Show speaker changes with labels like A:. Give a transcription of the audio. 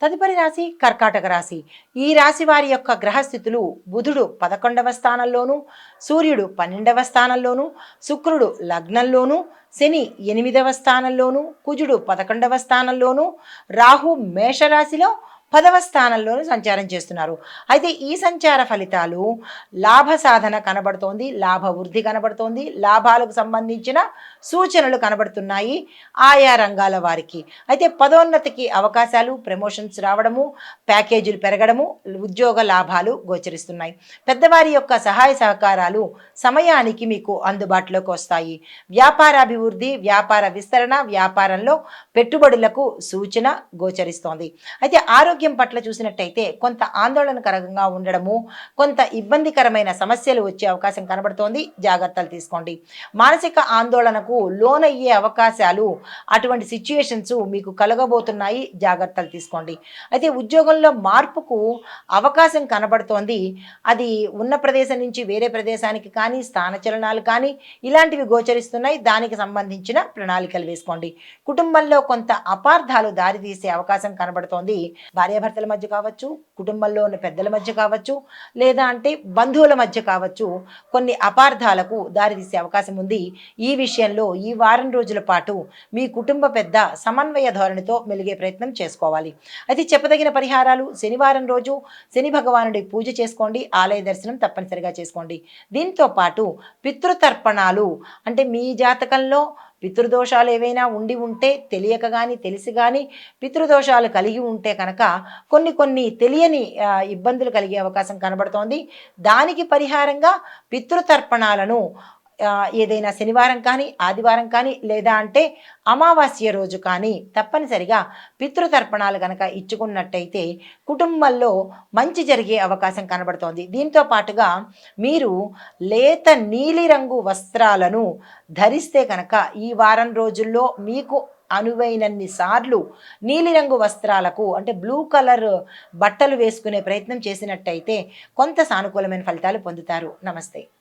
A: తదుపరి రాశి కర్కాటక రాశి. ఈ రాశి వారి యొక్క గ్రహస్థితులు: బుధుడు 11వ స్థానంలోను, సూర్యుడు 12వ స్థానంలోను, శుక్రుడు లగ్నంలోను, శని 8వ స్థానంలోను, కుజుడు 11వ స్థానంలోను, రాహు మేషరాశిలో 10వ స్థానంలోనూ సంచారం చేస్తున్నారు. అయితే ఈ సంచార ఫలితాలు లాభ సాధన కనబడుతోంది, లాభ వృద్ధి కనబడుతోంది, లాభాలకు సంబంధించిన సూచనలు కనబడుతున్నాయి ఆయా రంగాల వారికి. అయితే పదోన్నతికి అవకాశాలు, ప్రమోషన్స్ రావడము, ప్యాకేజీలు పెరగడము, ఉద్యోగ లాభాలు గోచరిస్తున్నాయి. పెద్దవారి యొక్క సహాయ సహకారాలు సమయానికి మీకు అందుబాటులోకి వస్తాయి. వ్యాపారాభివృద్ధి, వ్యాపార విస్తరణ, వ్యాపారంలో పెట్టుబడులకు సూచన గోచరిస్తోంది. అయితే ఆరోగ్యం పట్ల చూసినట్టయితే కొంత ఆందోళనకరంగా ఉండడము, కొంత ఇబ్బందికరమైన సమస్యలు వచ్చే అవకాశం కనబడుతోంది. జాగ్రత్తలు తీసుకోండి. మానసిక ఆందోళనకు లోనయ్యే అవకాశాలు, అటువంటి సిచ్యుయేషన్స్ మీకు కలగబోతున్నాయి. జాగ్రత్తలు తీసుకోండి. అయితే ఉద్యోగంలో మార్పుకు అవకాశం కనబడుతోంది. అది ఉన్న ప్రదేశం నుంచి వేరే ప్రదేశానికి కానీ, స్థానచలనాలు కానీ ఇలాంటివి గోచరిస్తున్నాయి. దానికి సంబంధించిన ప్రణాళికలు వేసుకోండి. కుటుంబంలో కొంత అపార్థాలు దారితీసే అవకాశం కనబడుతోంది. భార్యాభర్తల మధ్య కావచ్చు, కుటుంబంలో ఉన్న పెద్దల మధ్య కావచ్చు, లేదా అంటే బంధువుల మధ్య కావచ్చు, కొన్ని అపార్థాలకు దారితీసే అవకాశం ఉంది. ఈ విషయంలో ఈ వారం రోజుల పాటు మీ కుటుంబ పెద్ద సమన్వయ ధోరణితో మెలిగే ప్రయత్నం చేసుకోవాలి. అయితే చెప్పదగిన పరిహారాలు: శనివారం రోజు శని భగవానుడి పూజ చేసుకోండి, ఆలయ దర్శనం తప్పనిసరిగా చేసుకోండి. దీంతో పాటు పితృతర్పణాలు, అంటే మీ జాతకంలో పితృదోషాలు ఏవైనా ఉంటే తెలియక కానీ తెలిసి కానీ పితృదోషాలు కలిగి ఉంటే కనుక కొన్ని తెలియని ఇబ్బందులు కలిగే అవకాశం కనబడుతోంది. దానికి పరిహారంగా పితృతర్పణాలను ఏదైనా శనివారం కానీ, ఆదివారం కానీ, లేదా అంటే అమావాస్య రోజు కానీ తప్పనిసరిగా పితృతర్పణాలు కనుక ఇచ్చుకున్నట్టయితే కుటుంబంలో మంచి జరిగే అవకాశం కనబడుతోంది. దీంతో పాటుగా మీరు లేత నీలిరంగు వస్త్రాలను ధరిస్తే కనుక ఈ వారం రోజుల్లో మీకు అనువైనన్ని సార్లు నీలిరంగు వస్త్రాలకు, అంటే బ్లూ కలర్ బట్టలు వేసుకునే ప్రయత్నం చేసినట్టయితే కొంత సానుకూలమైన ఫలితాలు పొందుతారు. నమస్తే.